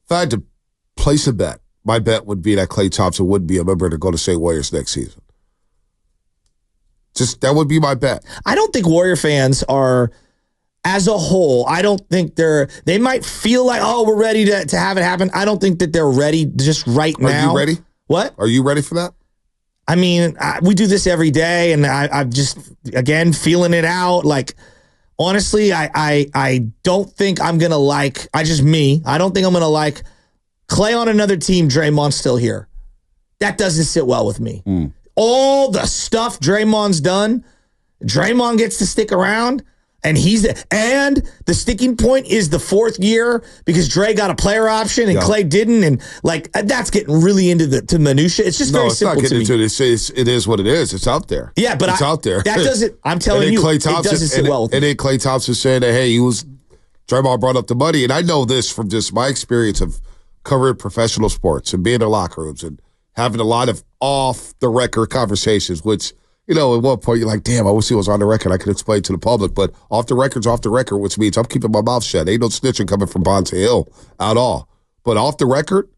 If I had to place a bet, my bet would be that Klay Thompson wouldn't be a member to go to St. Warriors next season. Just that would be my bet. I don't think Warrior fans are, as a whole, I don't think they might feel like, oh, we're ready to have it happen. I don't think that they're ready just right now. Are you ready? What? Are you ready for that? I mean, we do this every day, and I'm just, again, feeling it out. Like, honestly, I don't think I'm going to like, I don't think I'm going to like Klay on another team, Draymond's still here. That doesn't sit well with me. All the stuff Draymond's done, Draymond gets to stick around, and the sticking point is the fourth year because Dre got a player option and Klay didn't, and like that's getting really into the minutia. It's just very simple to me. It is what it is. It's out there. Yeah, but it's out there. That doesn't. I'm telling you, it doesn't sit well with me. And then Klay Thompson saying that, hey, Draymond brought up the money, and I know this from just my experience of covering professional sports and being in locker rooms and having a lot of off-the-record conversations, which, at one point you're like, damn, I wish he was on the record. I could explain to the public. But off the record's off the record, which means I'm keeping my mouth shut. Ain't no snitching coming from Bonta Hill at all. But off the record,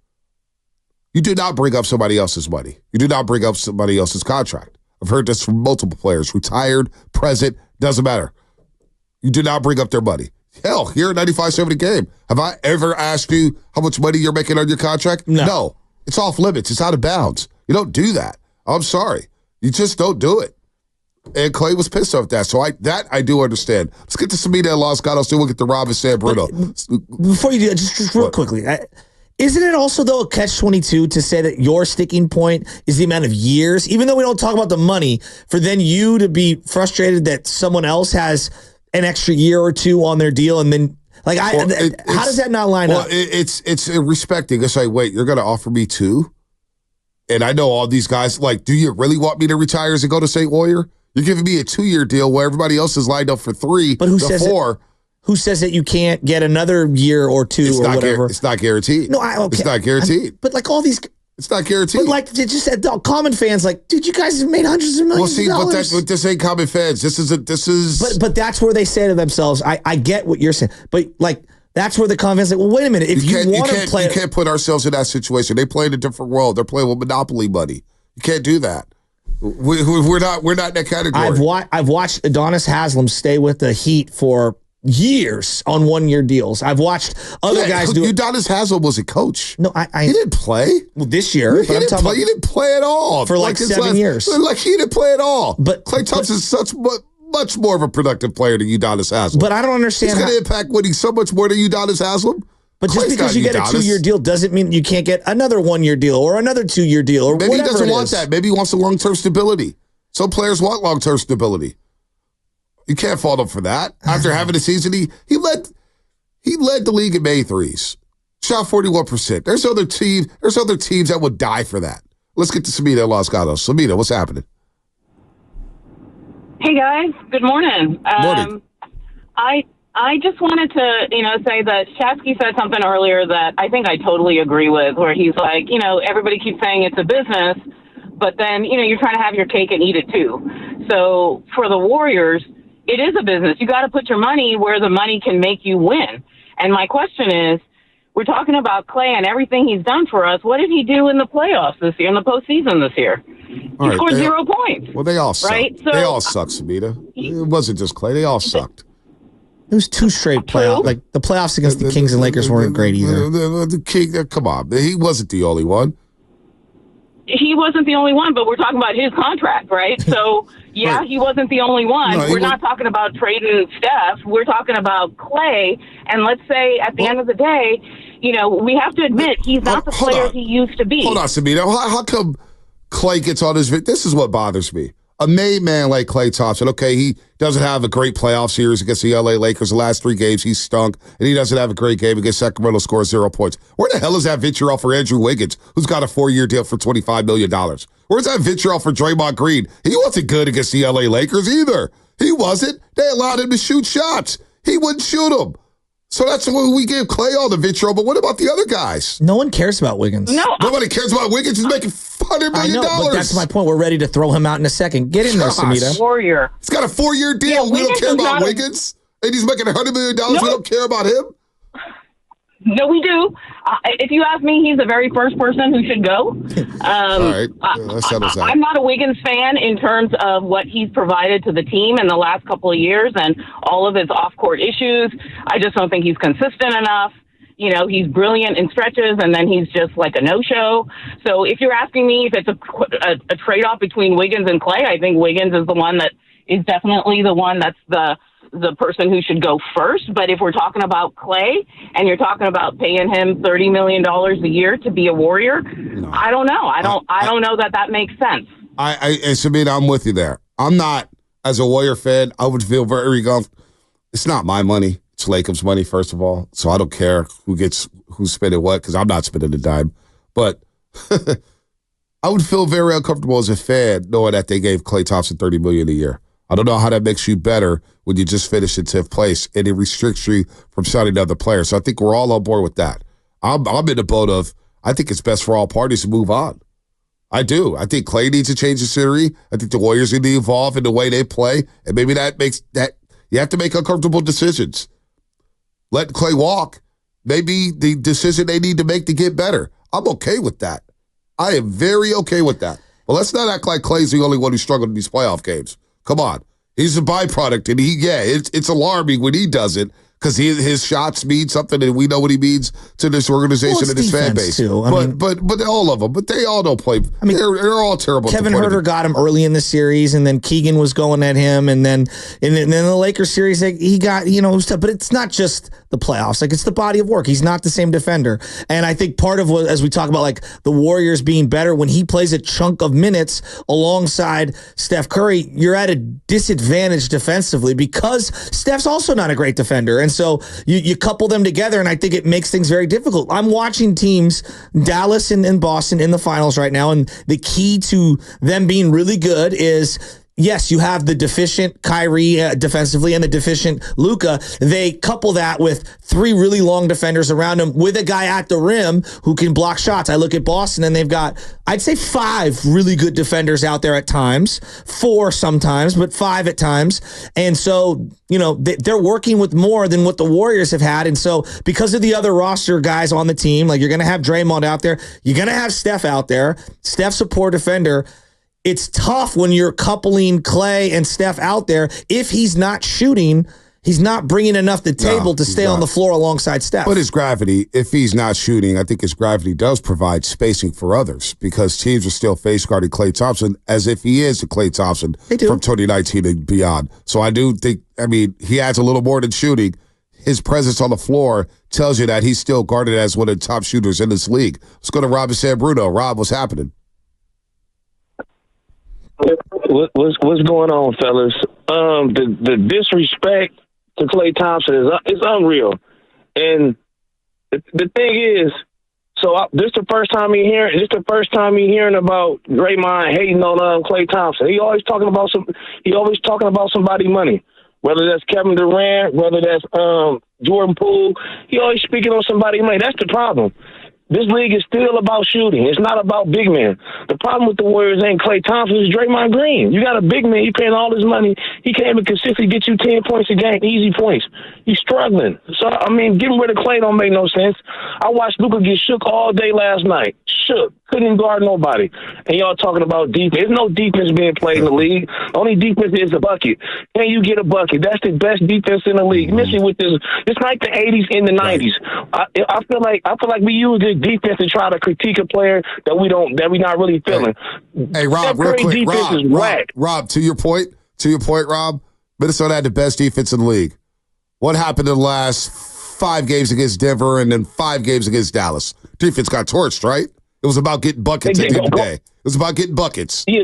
you do not bring up somebody else's money. You do not bring up somebody else's contract. I've heard this from multiple players, retired, present, doesn't matter. You do not bring up their money. Hell, here at 95.7 The Game, have I ever asked you how much money you're making on your contract? No. It's off limits. It's out of bounds. You don't do that. I'm sorry. You just don't do it. And Klay was pissed off that. So I do understand. Let's get to Samita and Los Gatos, then we'll get to Rob and San Bruno. Before you do, just real quickly, isn't it also, though, a catch-22 to say that your sticking point is the amount of years, even though we don't talk about the money, for then you to be frustrated that someone else has an extra year or two on their deal, and then how does that not line up? It's respecting. It's like, wait, you're going to offer me two? And I know all these guys, like, do you really want me to retire as and go to St. Warrior? You're giving me a 2-year deal where everybody else is lined up for 3. But who says 4? Who says that you can't get another year or two or whatever? It's not guaranteed. No, okay. It's not guaranteed. But like all these... It's not guaranteed. But like, just said, common fans, like, dude, you guys have made hundreds of millions of dollars. But this ain't common fans. This is. But that's where they say to themselves, I get what you're saying, but like that's where the common fans like, well, wait a minute, if you want to play, you can't put ourselves in that situation. They play in a different world. They're playing with monopoly money. You can't do that. We're not in that category. I've watched Adonis Haslam stay with the Heat for years on 1-year deals. I've watched other guys do it. Udonis Haslam was a coach. No, he didn't play. Well, this year. He didn't play at all. For like 7 years. Like he didn't play at all. But Klay Thompson's much more of a productive player than Udonis Haslam. But I don't understand. He's going to impact winning so much more than Udonis Haslam. But just because you get a 2-year deal doesn't mean you can't get another 1-year deal or another 2-year deal or maybe whatever. Maybe he doesn't want that. Maybe he wants the long-term stability. Some players want long-term stability. You can't fault him for that. After having a season, he led the league in May threes. Shot 41%. There's other teams that would die for that. Let's get to Samita and Los Gatos. Samita, what's happening? Hey guys, good morning. Morning. I just wanted to, say that Shasky said something earlier that I think I totally agree with, where he's like, everybody keeps saying it's a business, but then, you're trying to have your cake and eat it too. So for the Warriors, it is a business. You got to put your money where the money can make you win. And my question is, we're talking about Klay and everything he's done for us. What did he do in the playoffs this year, in the postseason this year? He scored 0 points. Well, they all sucked. Right? So, they all sucked, Samita. It wasn't just Klay. They all sucked. It was 2 straight playoffs. Like the playoffs against the Kings and Lakers weren't great either. The King, come on. He wasn't the only one. He wasn't the only one, but we're talking about his contract, right? So, yeah, he wasn't the only one. No, we're not talking about trading Steph. We're talking about Klay. And let's say at the end of the day, we have to admit he's not the player he used to be. Hold on, Samita. How come Klay gets on his... This is what bothers me. A made man like Klay Thompson, okay, he doesn't have a great playoff series against the LA Lakers. The last 3 games, he's stunk, and he doesn't have a great game against Sacramento, scores 0 points. Where the hell is that vitriol for Andrew Wiggins, who's got a 4-year deal for $25 million? Where's that vitriol for Draymond Green? He wasn't good against the LA Lakers either. He wasn't. They allowed him to shoot shots. He wouldn't shoot them. So that's when we gave Klay all the vitriol, but what about the other guys? No one cares about Wiggins. Nobody cares about Wiggins. He's making $100 million. I know, but that's my point. We're ready to throw him out in a second. Get in there, Samita. Warrior. He's got a 4-year deal. Yeah, we don't care about Wiggins. And he's making $100 million. We don't care about him. No, we do. If you ask me, he's the very first person who should go. All right. Let's settle that. I'm not a Wiggins fan in terms of what he's provided to the team in the last couple of years and all of his off-court issues. I just don't think he's consistent enough. You know, he's brilliant in stretches, and then he's just like a no-show. So if you're asking me if it's a trade-off between Wiggins and Klay, I think Wiggins is the one that is definitely the one that's the person who should go first. But if we're talking about Klay and you're talking about paying him $30 million a year to be a Warrior, no. I don't know. I don't know that makes sense. Sabine, I'm with you there. I'm not, as a Warrior fan, I would feel very comfortable. It's not my money. It's Lakers' money, first of all. So I don't care who's spending what, because I'm not spending a dime. But I would feel very uncomfortable as a fan knowing that they gave Klay Thompson $30 million a year. I don't know how that makes you better when you just finish in 10th place and it restricts you from signing other players. So I think we're all on board with that. I'm in the boat of, I think it's best for all parties to move on. I do. I think Klay needs to change the scenery. I think the Warriors need to evolve in the way they play. And maybe that makes that you have to make uncomfortable decisions. Let Klay walk. Maybe the decision they need to make to get better. I'm okay with that. I am very okay with that. But let's not act like Klay's the only one who struggled in these playoff games. Come on. He's a byproduct, and it's alarming when he does it because his shots mean something, and we know what he means to this organization and his fan base. Too. But all of them. But they all don't play. I mean, they're all terrible. Kevin Huerter got him early in the series, and then Keegan was going at him, and then the Lakers series, he got stuff. But it's not just the playoffs. Like, it's the body of work. He's not the same defender, and I think part of what, as we talk about, like the Warriors being better when he plays a chunk of minutes alongside Steph Curry, you're at a disadvantage defensively because Steph's also not a great defender. And so you couple them together, and I think it makes things very difficult. I'm watching teams, Dallas and Boston, in the finals right now, and the key to them being really good is, yes, you have the deficient Kyrie defensively and the deficient Luka. They couple that with three really long defenders around him with a guy at the rim who can block shots. I look at Boston, and they've got, I'd say, 5 really good defenders out there at times, 4 sometimes, but 5 at times. And so, they're working with more than what the Warriors have had. And so because of the other roster guys on the team, like you're going to have Draymond out there, you're going to have Steph out there. Steph's a poor defender. It's tough when you're coupling Klay and Steph out there. If he's not shooting, he's not bringing enough to the table to stay on the floor alongside Steph. But his gravity, if he's not shooting, I think his gravity does provide spacing for others because teams are still face guarding Klay Thompson as if he is the Klay Thompson from 2019 and beyond. So I do think, he adds a little more than shooting. His presence on the floor tells you that he's still guarded as one of the top shooters in this league. Let's go to Rob and San Bruno. Rob, what's happening? What's going on, fellas? The disrespect to Klay Thompson is unreal, and the thing is, this the first time you hearing about Draymond hating on Klay Thompson. He always talking about somebody's money, whether that's Kevin Durant, whether that's Jordan Poole. He always speaking on somebody's money. That's the problem. This league is still about shooting. It's not about big men. The problem with the Warriors ain't Klay Thompson, it's Draymond Green. You got a big man, he paying all his money. He can't even consistently get you 10 points a game, easy points. He's struggling. So, getting rid of Klay don't make no sense. I watched Luka get shook all day last night. Shook. Couldn't guard nobody. And y'all talking about defense. There's no defense being played in the league. The only defense is a bucket. Can you get a bucket? That's the best defense in the league. Missing with this, it's like the 80s and the 90s. I feel like we use this defense to try to critique a player that we not really feeling. Hey Rob, real quick. Rob, to your point, Rob, Minnesota had the best defense in the league. What happened in the last 5 games against Denver and then 5 games against Dallas? Defense got torched, right? It was about getting buckets at the end of the day. It was about getting buckets. Yeah,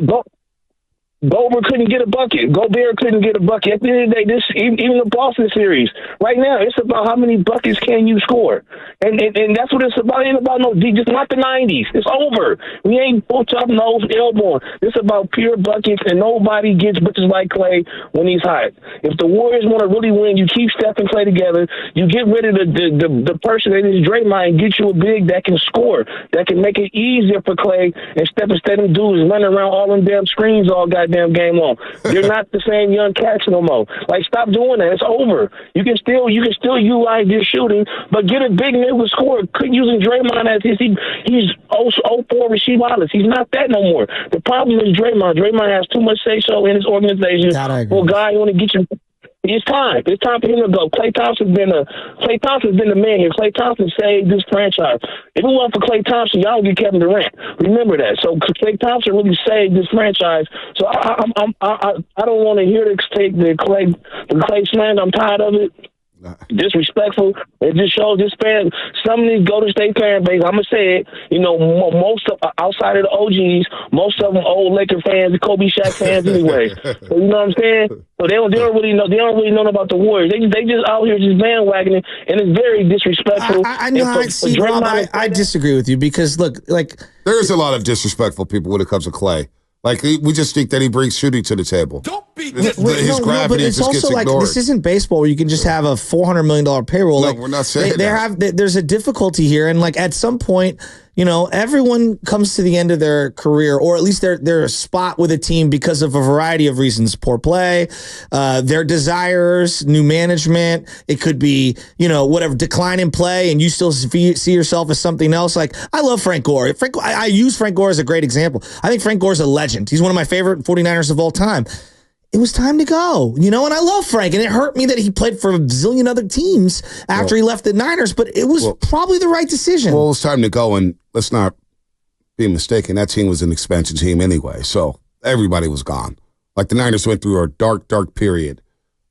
Gobert couldn't get a bucket. Gobert couldn't get a bucket. At the end of the day, even the Boston series, right now, it's about how many buckets can you score. And that's what it's about. It ain't about no D, just not the 90s. It's over. We ain't full tough nose, elbow. It's about pure buckets, and nobody gets bitches like Klay when he's hot. If the Warriors want to really win, you keep Steph and Klay together. You get rid of the person that is Draymond and get you a big that can score, that can make it easier for Klay and Steph instead of dudes running around all them damn screens all goddamn goddamn game on. They're not the same young cats no more. Like, stop doing that. It's over. You can still utilize your shooting, but get a big nigga with score. Quit using Draymond as he's 0-4 receive violence. He's not that no more. The problem is Draymond. Draymond has too much say-so in his organization for a guy who want to get you. It's time. It's time for him to go. Klay Thompson's been the man here. Klay Thompson saved this franchise. If it wasn't for Klay Thompson, y'all would get Kevin Durant. Remember that. So Klay Thompson really saved this franchise. So I don't want to hear the Klay slang. I'm tired of it. Disrespectful. It just shows this fan. Some of these Golden State fan base, I'm gonna say it. You know, most of outside of the OGs, most of them old Laker fans, Kobe, Shaq fans, anyway. So you know what I'm saying? So they don't really know. They don't really know about the Warriors. They just out here just bandwagoning, and it's very disrespectful. I know. I disagree with you because look, like there's a lot of disrespectful people when it comes to Klay. Like, we just think that he brings shooting to the table. Don't be his gravity just gets ignored. Like, this isn't baseball where you can just have a $400 million payroll. No, like, we're not saying that. There's a difficulty here, and like at some point, you know, everyone comes to the end of their career, or at least their spot with a team because of a variety of reasons: poor play, their desires, new management. It could be, you know, whatever, decline in play, and you still see yourself as something else. Like, I love Frank Gore. I use Frank Gore as a great example. I think Frank Gore's a legend. He's one of my favorite 49ers of all time. It was time to go, you know, and I love Frank, and it hurt me that he played for a zillion other teams after he left the Niners, but it was probably the right decision. Well, it was time to go, and let's not be mistaken, that team was an expansion team anyway, so everybody was gone. Like, the Niners went through a dark, dark period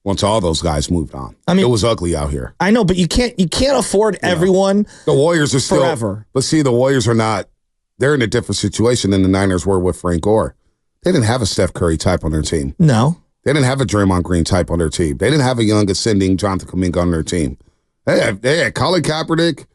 once all those guys moved on. I mean, it was ugly out here. I know, but you can't afford everyone. The Warriors are still forever. But see, the Warriors are not. They're in a different situation than the Niners were with Frank Gore. They didn't have a Steph Curry type on their team. No. They didn't have a Draymond Green type on their team. They didn't have a young ascending Jonathan Kuminga on their team. They had Colin Kaepernick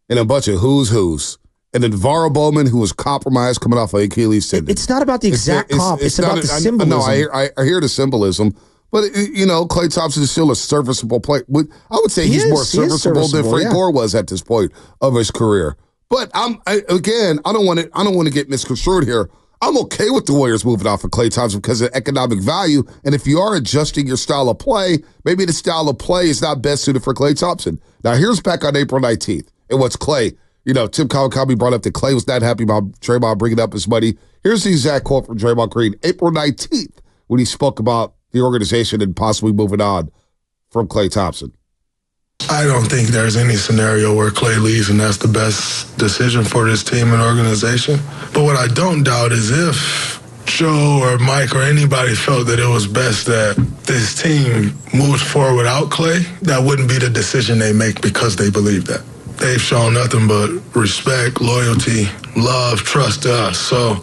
and a bunch of who's. And then Navarro Bowman, who was compromised coming off of Achilles tendon. It's not about the exact comp. It's about the symbolism. No, I hear the symbolism. But, you know, Klay Thompson is still a serviceable player. I would say he's more serviceable than Frank Gore was at this point of his career. But I don't want to get misconstrued here. I'm okay with the Warriors moving off of Klay Thompson because of economic value. And if you are adjusting your style of play, maybe the style of play is not best suited for Klay Thompson. Now, here's back on April 19th. It was Klay. You know, Tim Kawakami brought up that Klay was not happy about Draymond bringing up his money. Here's the exact quote from Draymond Green, April 19th, when he spoke about the organization and possibly moving on from Klay Thompson. I don't think there's any scenario where Klay leaves and that's the best decision for this team and organization. But what I don't doubt is if Joe or Mike or anybody felt that it was best that this team moves forward without Klay, that wouldn't be the decision they make because they believe that. They've shown nothing but respect, loyalty, love, trust to us. So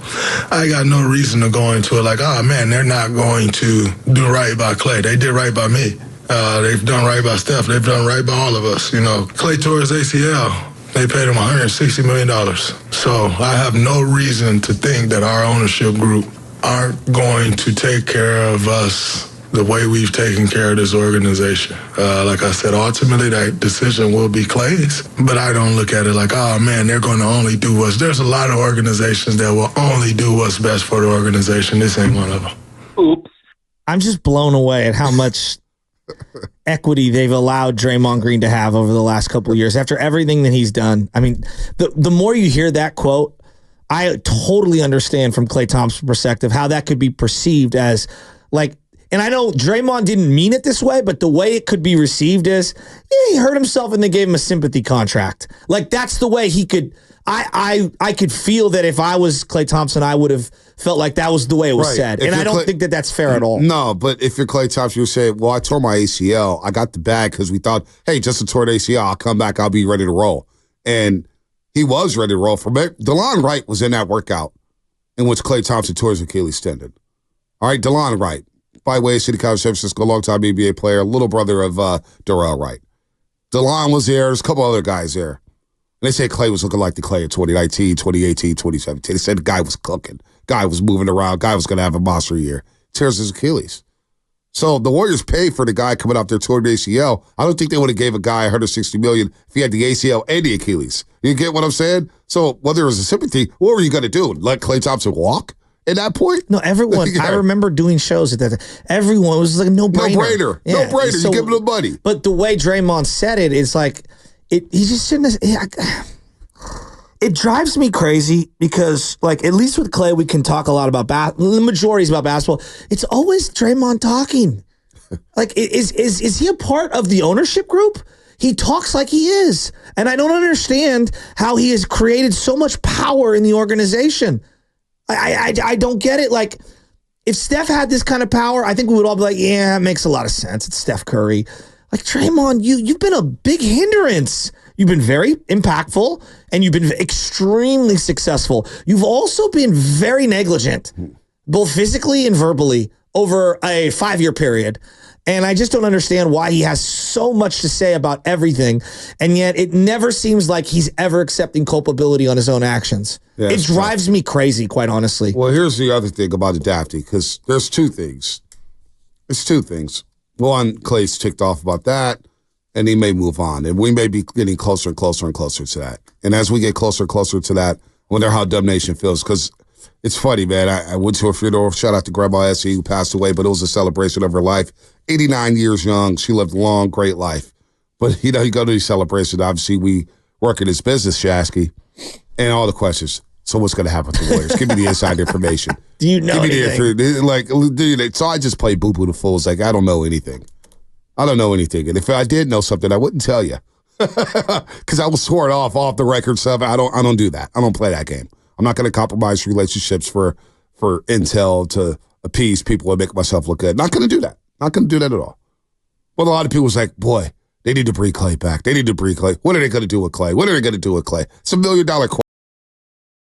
I got no reason to go into it like, oh, man, they're not going to do right by Klay. They did right by me. They've done right by Steph. They've done right by all of us. You know, Klay tore his ACL. They paid him $160 million. So I have no reason to think that our ownership group aren't going to take care of us the way we've taken care of this organization. Like I said, ultimately that decision will be Klay's, but I don't look at it like, oh man, they're going to only do what's. There's a lot of organizations that will only do what's best for the organization. This ain't one of them. Oops. I'm just blown away at how much equity they've allowed Draymond Green to have over the last couple of years after everything that he's done. I mean, the more you hear that quote, I totally understand from Klay Thompson's perspective how that could be perceived as like, and I know Draymond didn't mean it this way, but the way it could be received is, yeah, he hurt himself and they gave him a sympathy contract. Like, that's the way he could, I could feel that if I was Klay Thompson, I would have felt like that was the way it was said. And I don't think that that's fair at all. No, but if you're Klay Thompson, you say, well, I tore my ACL. I got the bag because we thought, hey, just a torn ACL, I'll come back, I'll be ready to roll. And he was ready to roll. DeLon Wright was in that workout in which Klay Thompson tore his Achilles tendon. All right, DeLon Wright. By the way, City College, San Francisco, longtime NBA player, little brother of Darrell Wright. DeLon was there. There's a couple other guys there. And they say Klay was looking like the Klay of 2019, 2018, 2017. They said the guy was cooking. Guy was moving around. Guy was going to have a monster year. Tears his Achilles. So the Warriors paid for the guy coming off their torn ACL. I don't think they would have gave a guy $160 million if he had the ACL and the Achilles. You get what I'm saying? So whether it was a sympathy, what were you going to do? Let Klay Thompson walk? at that point? No, everyone. Yeah. I remember doing shows at that time. Everyone was like, no-brainer. No-brainer. Yeah. No-brainer. So, you give him the money. But the way Draymond said it is like, he just shouldn't have... It drives me crazy because, like, at least with Klay, we can talk a lot about the majority is about basketball. It's always Draymond talking. Like, is he a part of the ownership group? He talks like he is. And I don't understand how he has created so much power in the organization. I don't get it. Like, if Steph had this kind of power, I think we would all be like, yeah, it makes a lot of sense. It's Steph Curry. Like, Draymond, you've been a big hindrance. You've been very impactful, and you've been extremely successful. You've also been very negligent, both physically and verbally, over a 5-year period. And I just don't understand why he has so much to say about everything, and yet it never seems like he's ever accepting culpability on his own actions. Yeah, it drives me crazy, quite honestly. Well, here's the other thing about adapting, because there's two things. There's two things. One, Klay's ticked off about that, and he may move on. And we may be getting closer and closer and closer to that. And as we get closer and closer to that, I wonder how Dub Nation feels, because it's funny, man. I went to a funeral. Shout out to Grandma Essie, who passed away, but it was a celebration of her life. 89 years young. She lived a long, great life. But, you go to these celebrations. Obviously, we work in this business, Shasky, and all the questions. So what's going to happen to the Warriors? Give me the inside information. Do you know anything? So I just play boo-boo the fools. Like, I don't know anything. And if I did know something, I wouldn't tell you. Because I will swear it off the record stuff. I don't do that. I don't play that game. I'm not going to compromise relationships for intel to appease people and make myself look good. Not going to do that. Not going to do that at all. But a lot of people was like, boy, they need to bring Klay back. They need to bring Klay. What are they going to do with Klay? What are they going to do with Klay? It's $1 million question.